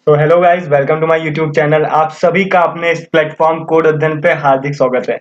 तो hello guys, welcome to my YouTube channel. आप सभी का अपने इस प्लेटफॉर्म कोड अध्ययन पे हार्दिक स्वागत है।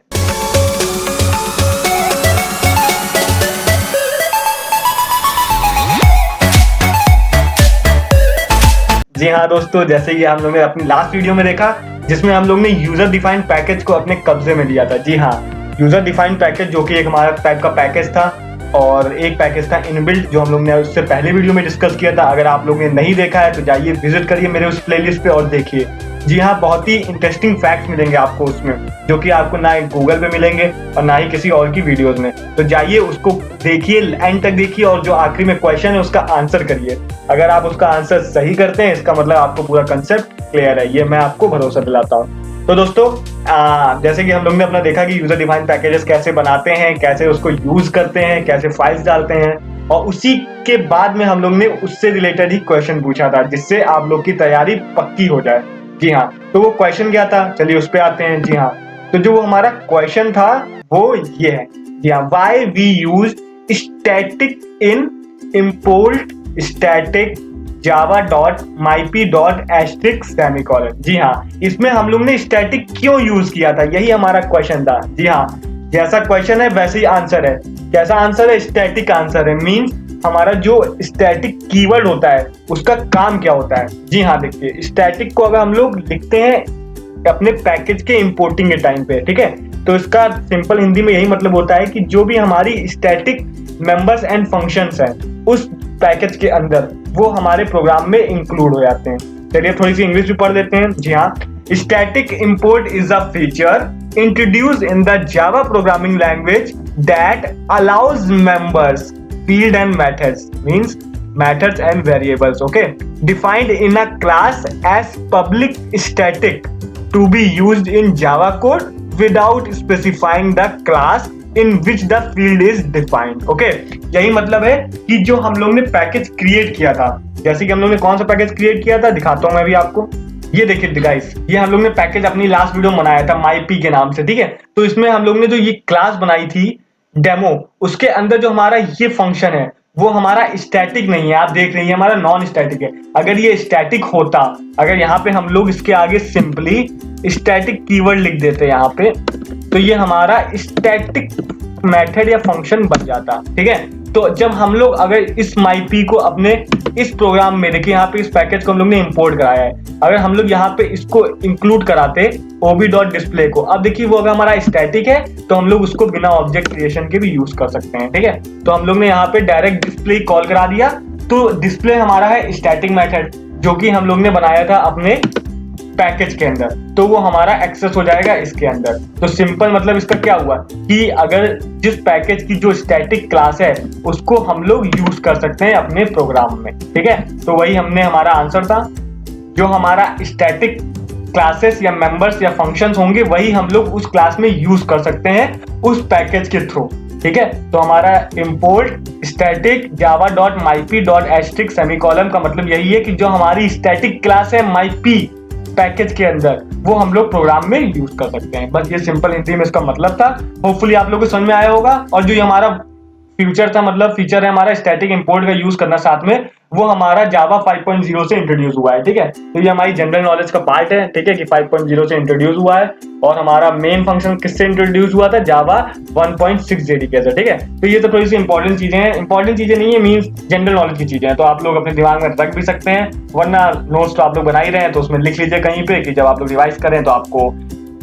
जी हाँ दोस्तों, जैसे कि हम लोग ने अपनी लास्ट वीडियो में देखा जिसमें हम लोग ने यूजर डिफाइंड पैकेज को अपने कब्जे में लिया था। जी हाँ, यूजर डिफाइंड पैकेज जो कि एक हमारा टाइप का पैकेज था और एक पैकेज था इनबिल्ट जो हम लोग ने उससे पहले वीडियो में डिस्कस किया था। अगर आप लोग ने नहीं देखा है तो जाइए विजिट करिए मेरे उस प्लेलिस्ट पे और देखिए। जी हाँ, बहुत ही इंटरेस्टिंग फैक्ट्स मिलेंगे आपको उसमें, जो कि आपको ना गूगल पे मिलेंगे और ना ही किसी और की वीडियोस में। तो जाइए उसको देखिए, एंड तक देखिए और जो आखिरी में क्वेश्चन है उसका आंसर करिए। अगर आप उसका आंसर सही करते हैं इसका मतलब आपको पूरा कंसेप्ट क्लियर है, ये मैं आपको भरोसा दिलाता हूँ। तो दोस्तों जैसे कि हम लोग ने अपना देखा कि यूजर डिफाइंड पैकेजेस कैसे बनाते हैं, कैसे उसको यूज करते हैं, कैसे फाइल्स डालते हैं, और उसी के बाद में हम लोग ने उससे रिलेटेड ही क्वेश्चन पूछा था जिससे आप लोग की तैयारी पक्की हो जाए। जी हाँ, तो वो क्वेश्चन क्या था, चलिए उस पे आते हैं। जी हाँ, तो जो हमारा क्वेश्चन था वो ये है। जी हाँ, why we use static in import static java.myp.**. जी हाँ, इसमें हम लोग ने स्टैटिक क्यों यूज किया था, यही हमारा क्वेश्चन था। जी हाँ, जैसा क्वेश्चन है वैसे ही आंसर है। कैसा आंसर है? स्टैटिक आंसर है। मींस हमारा जो स्टैटिक कीवर्ड होता है उसका काम क्या होता है। जी हाँ, देखिए स्टैटिक को अगर हम लोग लिखते हैं अपने पैकेज के इंपोर्टिंग के टाइम पे, ठीक है, तो इसका सिंपल हिंदी में यही मतलब होता है कि जो भी हमारी स्टैटिक मेंबर्स एंड फंक्शंस हैं उस पैकेज के अंदर वो हमारे प्रोग्राम में इंक्लूड हो जाते हैं। चलिए थोड़ी सी इंग्लिश भी पढ़ लेते हैं। जी हाँ, static import is a feature introduced in the Java programming language that allows members, field and methods, means methods and variables, okay, defined in a class as public static to be used in Java code without specifying the class in which the field is defined. Okay, यही मतलब है कि जो हम लोग ने package create किया था, जैसे कि हम लोग ने कौन सा पैकेज क्रिएट किया था दिखाता हूं मैं भी आपको। ये देखिए गाइस, ये हम लोग ने पैकेज अपनी लास्ट वीडियो में बनाया था myp के नाम से, ठीक है। तो इसमें हम लोग ने जो ये क्लास बनाई थी डेमो, उसके अंदर जो हमारा ये फंक्शन है वो हमारा स्टैटिक नहीं है। आप देख रहे हैं हमारा नॉन स्टैटिक है। अगर ये स्टैटिक होता, अगर यहाँ पे हम लोग इसके आगे सिंपली स्टैटिक कीवर्ड लिख देते यहाँ पे, तो ये हमारा स्टैटिक मेथड या फंक्शन बन जाता, ठीक है। तो जब हम लोग अगर इस myp को अपने इस प्रोग्राम में, देखिए यहाँ पे इस पैकेज को हम लोग ने इंपोर्ट कराया है, अगर हम लोग यहाँ पे इसको इंक्लूड कराते ob.display को, अब देखिए वो अगर हमारा स्टैटिक है तो हम लोग उसको बिना ऑब्जेक्ट क्रिएशन के भी यूज कर सकते हैं, ठीक है। तो हम लोग ने यहाँ पे डायरेक्ट डिस्प्ले कॉल करा दिया, तो डिस्प्ले हमारा है स्टैटिक मेथड जो कि हम लोग ने बनाया था अपने पैकेज के अंदर, तो वो हमारा एक्सेस हो जाएगा इसके अंदर। तो सिंपल मतलब इसका क्या हुआ कि अगर जिस पैकेज की जो स्टैटिक क्लास है उसको हम लोग यूज कर सकते हैं अपने प्रोग्राम में, ठीक है। तो वही हमने हमारा आंसर था, जो हमारा स्टैटिक क्लासेस या मेंबर्स या फंक्शंस होंगे वही हम लोग उस क्लास में यूज कर सकते हैं उस पैकेज के थ्रू, ठीक है। तो हमारा इंपोर्ट स्टैटिक java.myp.** सेमीकोलन का मतलब यही है कि जो हमारी स्टैटिक क्लास है myp पैकेज के अंदर वो हम लोग प्रोग्राम में यूज कर सकते हैं। बस ये सिंपल हिंदी में इसका मतलब था। होपफुली आप लोगों को समझ में आया होगा। और जो ये हमारा फ्यूचर था, मतलब फीचर है हमारा स्टैटिक इंपोर्ट का यूज करना साथ में, वो हमारा जावा 5.0 से इंट्रोड्यूस हुआ है, ठीक है। तो ये हमारी जनरल नॉलेज का पार्ट है, ठीक है, कि 5.0 से इंट्रोड्यूस हुआ है। और हमारा मेन फंक्शन किससे इंट्रोड्यूस हुआ था? जावा 1.6 जेडीके से, ठीक है। तो ये तो थोड़ी सी इंपॉर्टेंट चीजें हैं, इंपॉर्टेंट चीजें नहीं है, मींस जनरल नॉलेज की चीजें हैं, तो आप लोग अपने दिमाग में रख भी सकते हैं, वरना नोट्स तो आप लोग बना ही रहे हैं तो उसमें लिख लीजिए कहीं पे कि जब आप लोग रिवाइज करें तो आपको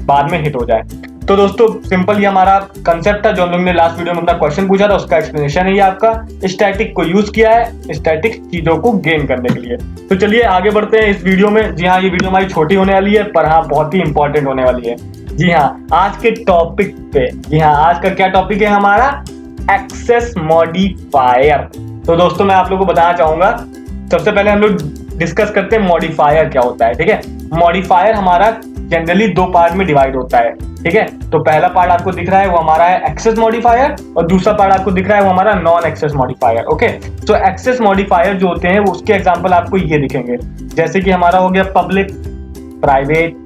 बाद में हिट हो जाए। तो दोस्तों सिंपल ये हमारा कंसेप्ट था जो हम लोग ने लास्ट वीडियो में अपना क्वेश्चन पूछा था, उसका एक्सप्लेनेशन है ये आपका। स्टैटिक को यूज किया है स्टैटिक चीजों को गेन करने के लिए। तो चलिए आगे बढ़ते हैं इस वीडियो में। जी हाँ, ये वीडियो हमारी छोटी होने वाली है पर हाँ बहुत ही इंपॉर्टेंट होने वाली है। जी हाँ, आज के टॉपिक पे, जी हाँ, आज का क्या टॉपिक है हमारा? Access modifier. तो दोस्तों मैं आप लोगों को बताना चाहूंगा, सबसे पहले हम लोग डिस्कस करते हैं मॉडिफायर क्या होता है, ठीक है। मॉडिफायर हमारा जनरली दो पार्ट में डिवाइड होता है, ठीक है। तो पहला पार्ट आपको दिख रहा है वो हमारा है एक्सेस मॉडिफायर, और दूसरा पार्ट आपको दिख रहा है वो हमारा नॉन एक्सेस मॉडिफायर, ओके। तो एक्सेस मॉडिफायर जो होते हैं वो उसके एग्जांपल आपको ये दिखेंगे, जैसे कि हमारा हो गया public, private,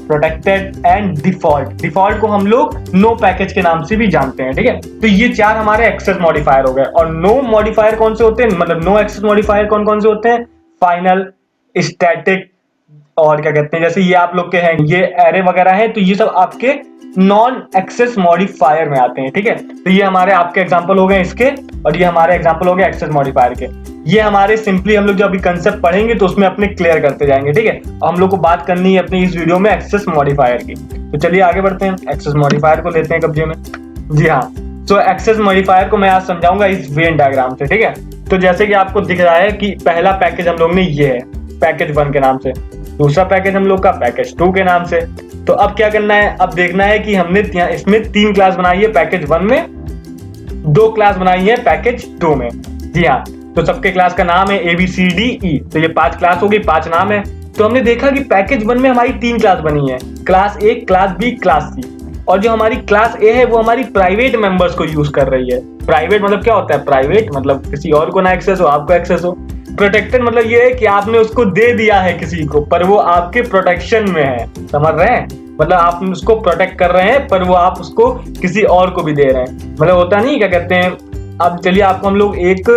protected and default. Default को हम लोग नो पैकेज के नाम से भी जानते हैं, ठीक है। तो ये चार हमारे एक्सेस मॉडिफायर हो गए। और नो मॉडिफायर कौन से होते हैं, मतलब नो एक्सेस मॉडिफायर कौन कौन से होते हैं? फाइनल, स्टैटिक, और क्या कहते हैं, जैसे ये आप लोग के हैं ये एरे वगैरह है, तो ये सब आपके नॉन एक्सेस मॉडिफायर में आते हैं। ठीक है, तो ये हमारे आपके एग्जांपल हो गए इसके, और ये हमारे एग्जांपल हो गए एक्सेस मॉडिफायर के। ये हमारे सिंपली हम लोग जब अभी कंसेप्ट पढ़ेंगे तो उसमें अपने क्लियर करते जाएंगे। ठीक है, हम लोग को बात करनी है अपनी इस वीडियो में एक्सेस मॉडिफायर की। तो चलिए आगे बढ़ते हैं, एक्सेस मॉडिफायर को लेते हैं कब्जे में। जी हाँ, तो एक्सेस मॉडिफायर को मैं आज समझाऊंगा इस वेन डायग्राम से। ठीक है, तो जैसे कि आपको दिख रहा है कि पहला पैकेज हम लोग ने ये है पैकेज 1 के नाम से, दूसरा पैकेज हम लोग का पैकेज 2 के नाम से। तो अब क्या करना है, अब देखना है कि हमने इसमें 3 क्लास बनाई है पैकेज 1 में, 2 क्लास बनाई है पैकेज 2 में। जी हाँ, तो सबके क्लास का नाम है ABCDE, तो ये 5 क्लास हो गई, 5 नाम है। तो हमने देखा कि पैकेज 1 में हमारी 3 क्लास बनी है, class A, class B, class C। और जो हमारी क्लास A है वो हमारी प्राइवेट मेंबर्स को यूज कर रही है। प्राइवेट मतलब क्या होता है, प्राइवेट मतलब किसी और को ना एक्सेस हो, आपको एक्सेस हो। प्रोटेक्टेड मतलब ये है कि आपने उसको दे दिया है किसी को, पर वो आपके प्रोटेक्शन में है, समझ रहे हैं, मतलब आप उसको प्रोटेक्ट कर रहे हैं पर वो आप उसको किसी और को भी दे रहे हैं। मतलब होता नहीं क्या कहते हैं। अब चलिए आपको हम लोग एक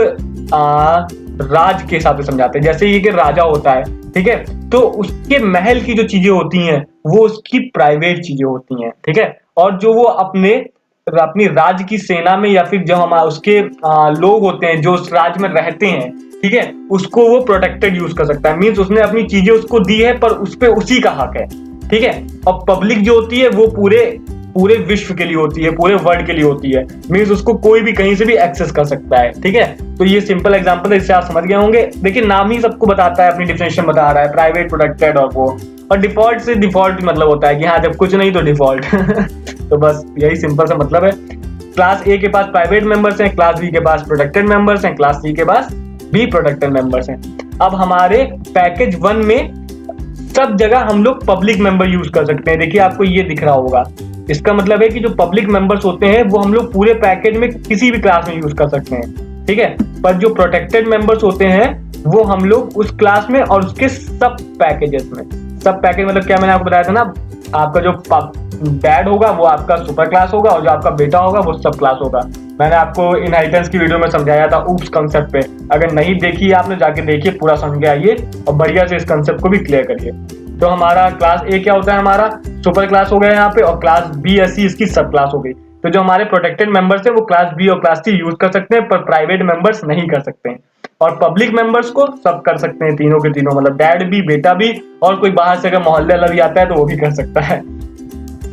राज के हिसाब से समझाते हैं। जैसे ये कि राजा होता है, ठीक है, तो उसके महल की जो चीजें होती हैं वो उसकी प्राइवेट चीजें होती हैं। ठीक है, और जो वो अपनी राज्य की सेना में या फिर जो हमारे उसके लोग होते हैं जो उस राज्य में रहते हैं, ठीक है, उसको वो प्रोटेक्टेड यूज कर सकता है। मींस उसने अपनी चीजें उसको दी है पर उस पे उसी का हक है। ठीक है, और पब्लिक जो होती है वो पूरे विश्व के लिए होती है, पूरे वर्ल्ड के लिए होती है। मींस उसको कोई भी कहीं से भी एक्सेस कर सकता है। ठीक है, तो ये सिंपल एग्जांपल है, इससे आप समझ गए होंगे। देखिए नाम ही सबको बताता है, अपनी डिफिनेशन बता रहा है, प्राइवेट, प्रोटेक्टेड और वो। और डिफॉल्ट से डिफॉल्ट मतलब होता है कि हाँ जब कुछ नहीं तो डिफॉल्ट तो बस यही सिंपल सा मतलब है। क्लास A के पास प्राइवेट मेंबर्स हैं, क्लास B के पास प्रोटेक्टेड मेंबर्स हैं, क्लास C के पास भी प्रोटेक्टेड मेंबर्स हैं। अब हमारे पैकेज 1 में सब जगह हम लोग पब्लिक मेंबर यूज कर सकते हैं। देखिए आपको ये दिख रहा होगा, इसका मतलब है कि जो पब्लिक मेंबर्स होते हैं वो हम लोग पूरे पैकेज में किसी भी क्लास में यूज कर सकते हैं। ठीक है, पर जो प्रोटेक्टेड मेंबर्स होते हैं वो हम लोग उस क्लास में और उसके सब पैकेजेस में। सब पैकेज मतलब क्या, मैंने आपको बताया था ना, आपका जो डैड होगा वो आपका सुपर क्लास होगा और जो आपका बेटा होगा वो सब क्लास होगा। मैंने आपको इनहेरिटेंस की वीडियो में समझाया था ऊप्स कंसेप्ट पे, अगर नहीं देखी आपने जाके देखिए, पूरा समझ के आइए और बढ़िया से इस कंसेप्ट को भी क्लियर करिए। तो हमारा क्लास A क्या होता है, हमारा सुपर क्लास हो गया यहाँ पे, और क्लास B या C इसकी सब क्लास हो गई। तो जो हमारे प्रोटेक्टेड मेंबर्स है वो क्लास B और क्लास C यूज कर सकते हैं, पर प्राइवेट मेंबर्स नहीं कर सकते हैं। और पब्लिक मेंबर्स को सब कर सकते हैं, तीनों के तीनों, मतलब डैड भी, बेटा भी, और कोई बाहर से अगर मोहल्ले वाला भी आता है तो वो भी कर सकता है।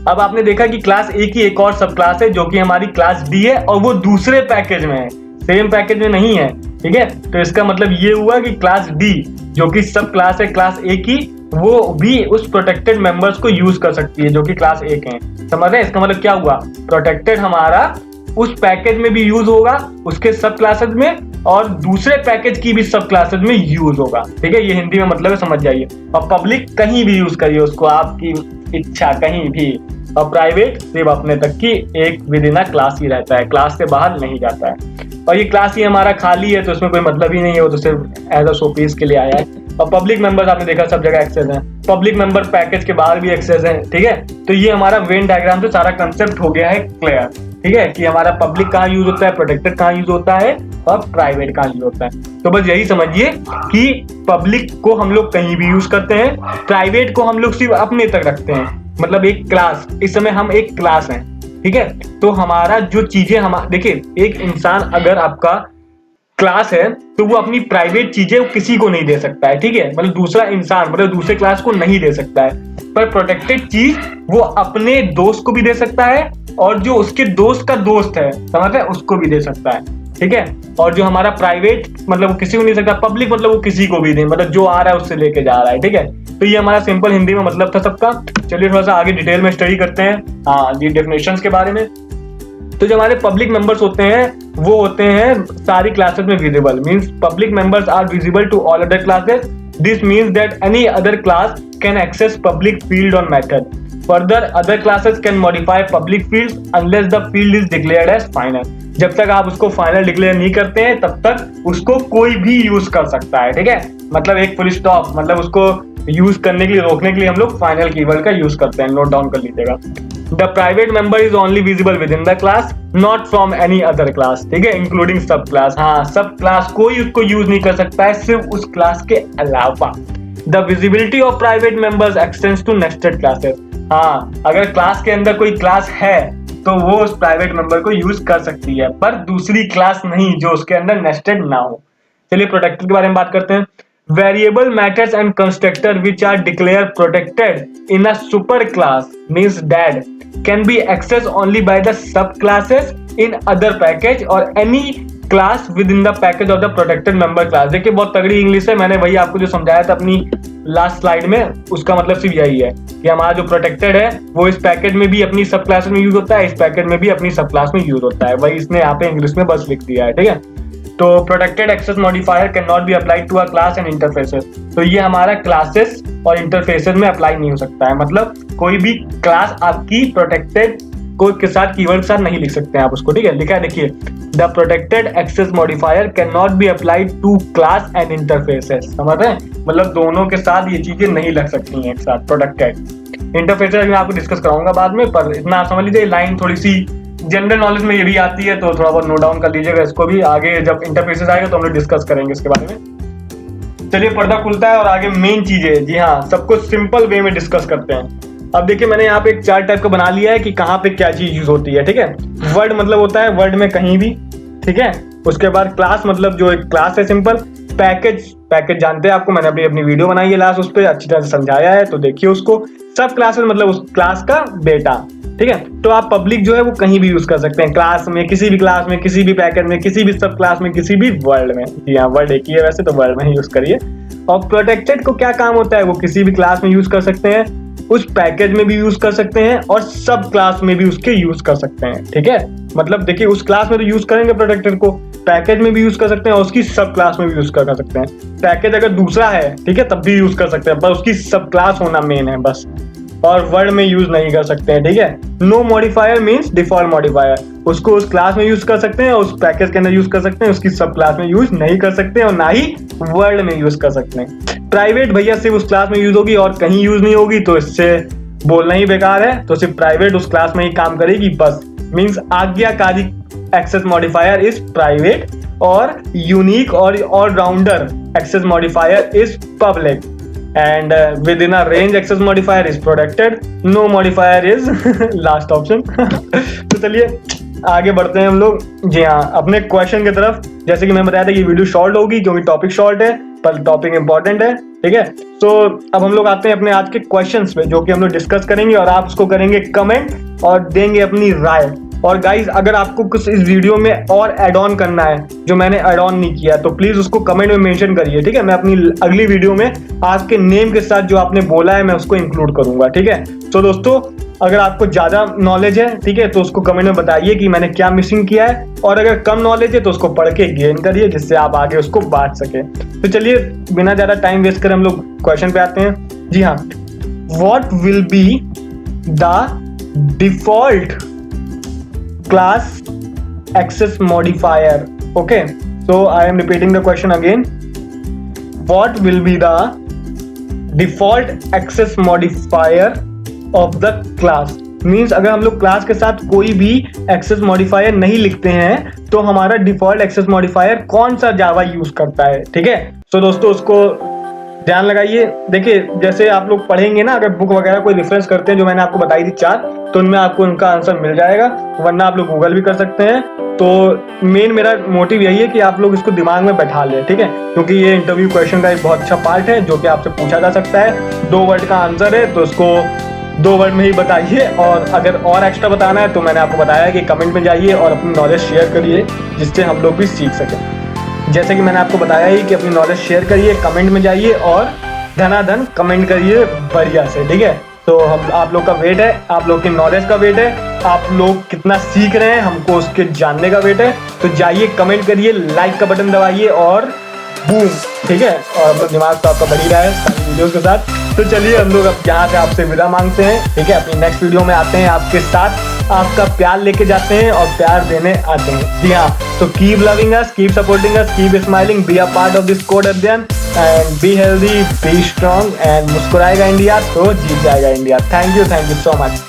अब आपने देखा कि क्लास A की एक और सब क्लास है जो कि हमारी क्लास D है, और वो दूसरे पैकेज में है, सेम पैकेज में नहीं है। ठीक है, तो इसका मतलब ये हुआ कि क्लास D जो कि सब क्लास है क्लास A की, वो भी उस प्रोटेक्टेड मेंबर्स को यूज कर सकती है जो कि क्लास A के हैं। समझ रहे हैं, इसका मतलब क्या हुआ, प्रोटेक्टेड हमारा उस पैकेज में भी यूज होगा, उसके सब क्लासेस में, और दूसरे पैकेज की भी सब क्लासेस में यूज होगा। ठीक है, ये हिंदी में मतलब है, समझ जाइए। और पब्लिक कहीं भी यूज करिए उसको, आपकी इच्छा कहीं भी। और प्राइवेट सिर्फ अपने तक की एक विद इन अ क्लास ही रहता है, क्लास से बाहर नहीं जाता है। और ये क्लास ही हमारा खाली है तो उसमें कोई मतलब ही नहीं है, वो तो सिर्फ एज अ शोपीस के लिए आया है। और पब्लिक मेंबर्स आपने देखा सब जगह एक्सेस है, पब्लिक मेंबर पैकेज के बाहर भी एक्सेस है। ठीक है, तो ये हमारा वेन डायग्राम से सारा कंसेप्ट हो गया है क्लियर। ठीक है, कि हमारा पब्लिक कहाँ यूज होता है, प्रोटेक्टेड कहाँ यूज होता है, और प्राइवेट कहाँ यूज होता है। तो बस यही समझिए कि पब्लिक को हम लोग कहीं भी यूज करते हैं, प्राइवेट को हम लोग सिर्फ अपने तक रखते हैं। मतलब एक क्लास, इस समय हम एक क्लास हैं। ठीक है, तो हमारा जो चीजें हम देखिए, एक इंसान अगर आपका क्लास है तो वो अपनी प्राइवेट चीजें किसी को नहीं दे सकता है। ठीक है, मतलब दूसरा इंसान मतलब दूसरे क्लास को नहीं दे सकता है, पर प्रोटेक्टेड चीज वो अपने दोस्त को भी दे सकता है, और जो उसके दोस्त का दोस्त है, समझ रहे हैं, उसको भी दे सकता है। ठीक है, और जो हमारा प्राइवेट मतलब वो किसी को नहीं सकता, पब्लिक मतलब वो किसी को भी दे, मतलब जो आ रहा है उससे लेके जा रहा है। ठीक है, तो ये हमारा सिंपल हिंदी में मतलब था सबका। चलिए थोड़ा सा आगे डिटेल में स्टडी करते हैं हाँ जी डेफिनेशंस के बारे में। तो जो हमारे पब्लिक मेंबर्स होते हैं वो होते हैं सारी क्लासेस में visible. Means public members are visible to all other classes. This means that any other class can access public field और method. Further other classes can modify public fields unless the field is declared as final. जब तक आप उसको final declare नहीं करते हैं तब तक उसको कोई भी यूज कर सकता है। ठीक है, मतलब एक फुल स्टॉप, मतलब उसको यूज करने के लिए, रोकने के लिए हम लोग फाइनल कीवर्ड का यूज करते हैं, नोट डाउन कर लीजिएगा। The private member is only visible with in the class, not from any other class. ठीक है, इंक्लूडिंग सब क्लास। हाँ, सब क्लास कोई उसको यूज नहीं कर सकता है, सिर्फ उस क्लास के अलावा। The visibility of private members extends to nested classes. हाँ, अगर क्लास के अंदर कोई क्लास है तो वो उस प्राइवेट मेंबर को यूज कर सकती है, पर दूसरी क्लास नहीं जो उसके अंदर नेस्टेड ना हो। चलिए प्रोटेक्टेड के बारे में बात करते हैं। Variable methods and constructor which are declare protected in a super class means that can be access only by the sub classes in other package और any class within the package of the protected member class. देखिए बहुत तगड़ी English है, मैंने वही आपको जो समझाया था अपनी लास्ट स्लाइड में, उसका मतलब सिर्फ यही है कि हमारा जो प्रोटेक्टेड है वो इस पैकेज में भी अपनी सब क्लास में यूज होता है, इस पैकेज में भी अपनी सब क्लास में यूज होता है। वही इसने यहाँ पे इंग्लिश में बस लिख दिया है, ठीक है। तो protected access modifier can not be applied to a class and interfaces. तो ये हमारा क्लासेस और इंटरफेसेस में अप्लाई नहीं हो सकता है, मतलब कोई भी क्लास आपकी प्रोटेक्टेड को के साथ कीवर्ड के साथ नहीं लिख सकते हैं आप उसको, ठीक है। लिखा है देखिए, the protected access modifier can not be applied to class and interfaces. समझ रहे हैं, मतलब दोनों के साथ ये चीजें नहीं लग सकती हैं एक साथ। प्रोटेक्टेड इंटरफेसेस मैं आपको डिस्कस कराऊंगा बाद में, पर इतना आप समझ लीजिए, लाइन थोड़ी सी जनरल नॉलेज में ये भी आती है, तो थोड़ा बहुत नोट डाउन कर लीजिएगा इसको भी। आगे जब इंटरफेसेस आएगा तो हम लोग डिस्कस करेंगे इसके बारे में। चलिए पर्दा खुलता है और आगे मेन चीजें, जी हाँ, सब कुछ सिंपल वे में डिस्कस करते हैं। अब देखिए मैंने यहाँ पे एक चार्ट टाइप का बना लिया है कि कहाँ पे क्या चीज यूज होती है, ठीक है। वर्ड मतलब होता है वर्ड में कहीं भी, ठीक है। उसके बाद क्लास मतलब जो एक क्लास है सिंपल। पैकेज जानते हैं आपको, मैंने अपनी वीडियो बनाई है लास्ट, उस पर अच्छी तरह से समझाया है, तो देखिए उसको। सब क्लासेस मतलब उस क्लास का बेटा, ठीक है। तो आप पब्लिक जो है वो कहीं भी यूज कर सकते हैं, क्लास में, किसी भी क्लास में, किसी भी पैकेज में, किसी भी सब क्लास में, किसी भी वर्ड में। जी हाँ, वर्ड एक ही है वैसे, तो वर्ड में ही यूज करिए। और प्रोटेक्टेड को क्या काम होता है, वो किसी भी क्लास में यूज कर सकते हैं, उस पैकेज में भी यूज कर सकते हैं और सब क्लास में भी उसके यूज कर सकते हैं, ठीक है। मतलब देखिए उस क्लास में तो यूज करेंगे प्रोटेक्टेड को, पैकेज में भी यूज कर सकते हैं और उसकी सब क्लास में भी यूज कर सकते हैं। पैकेज अगर दूसरा है, ठीक है, तब भी यूज कर सकते हैं, पर उसकी सब क्लास होना मेन है बस, और वर्ड में यूज नहीं कर सकते हैं, ठीक है। No modifier means default modifier, उसको उस क्लास में यूज कर सकते हैं और उस पैकेज के अंदर यूज कर सकते हैं, उसकी सब क्लास में यूज नहीं कर सकते और ना ही वर्ड में यूज कर सकते हैं। प्राइवेट भैया सिर्फ उस क्लास में यूज होगी और कहीं यूज नहीं होगी, तो इससे बोलना ही बेकार है। तो सिर्फ प्राइवेट उस क्लास में ही काम करेगी बस। मींस आज्ञाकारी एक्सेस मॉडिफायर इज प्राइवेट और यूनिक और all rounder access modifier is public and within a range access modifier is protected, no modifier is last option। तो चलिए आगे बढ़ते हैं हम लोग, जी हाँ, अपने क्वेश्चन की तरफ। जैसे कि मैं बताया था कि वीडियो शॉर्ट होगी क्योंकि टॉपिक शॉर्ट है पर टॉपिक इंपॉर्टेंट है, ठीक है। तो अब हम लोग आते हैं अपने आज के क्वेश्चंस पे, जो कि हम लोग डिस्कस करेंगे और आप उसको करेंगे कमेंट और देंगे अपनी राय। और गाइज अगर आपको कुछ इस वीडियो में और ऐड ऑन करना है जो मैंने ऐड ऑन नहीं किया, तो प्लीज उसको कमेंट में मेंशन करिए, ठीक है। मैं अपनी अगली वीडियो में आपके नेम के साथ जो आपने बोला है मैं उसको इंक्लूड करूंगा, ठीक है। तो दोस्तों अगर आपको ज्यादा नॉलेज है, ठीक है, तो उसको कमेंट में बताइए कि मैंने क्या मिसिंग किया है, और अगर कम नॉलेज है तो उसको पढ़ के गेन करिए जिससे आप आगे उसको बांट सके। तो चलिए बिना ज्यादा टाइम वेस्ट कर हम लोग क्वेश्चन पे आते हैं। जी हाँ, what will be the default class access modifier? Okay, so I am repeating the question again. What will be the default access modifier of the class? Means अगर हम लोग क्लास के साथ कोई भी एक्सेस मॉडिफायर नहीं लिखते हैं तो हमारा डिफॉल्ट एक्सेस मॉडिफायर कौन सा जावा यूज करता है, ठीक है। तो दोस्तों उसको ध्यान लगाइए। देखिए जैसे आप लोग पढ़ेंगे ना, अगर बुक वगैरह कोई रेफरेंस करते हैं जो मैंने आपको बताई थी 4, तो उनमें आपको उनका आंसर मिल जाएगा, वरना आप लोग गूगल भी कर सकते हैं। तो मेन मेरा मोटिव यही है कि आप लोग इसको दिमाग में बैठा लें, ठीक है, क्योंकि ये इंटरव्यू क्वेश्चन का एक बहुत अच्छा पार्ट है जो कि आपसे पूछा जा सकता है। 2 वर्ड का आंसर है तो उसको 2 वर्ड में ही बताइए, और अगर और एक्स्ट्रा बताना है तो मैंने आपको बताया कि कमेंट में जाइए और अपनी नॉलेज शेयर करिए जिससे हम लोग भी सीख सकें। जैसे कि मैंने आपको बताया ही कि अपनी नॉलेज शेयर करिए, कमेंट में जाइए और धनाधन कमेंट करिए बढ़िया से, ठीक है। तो हम आप लोग का वेट है, आप लोग की नॉलेज का वेट है, आप लोग कितना सीख रहे हैं हमको उसके जानने का वेट है। तो जाइए कमेंट करिए, लाइक का बटन दबाइए और बूम, ठीक है। और दिमाग तो आपका बढ़ ही रहा है सारी वीडियोस के साथ। तो चलिए हम लोग अब यहाँ से आपसे विदा मांगते हैं, ठीक है। अपनी नेक्स्ट वीडियो में आते हैं आपके साथ, आपका प्यार लेके जाते हैं और प्यार देने आते हैं। जी हाँ, तो keep loving us, keep supporting us, keep smiling, be a part of this code Adhyayan and be healthy, be strong and मुस्कुराएगा इंडिया तो जीत जाएगा India. Thank you so much.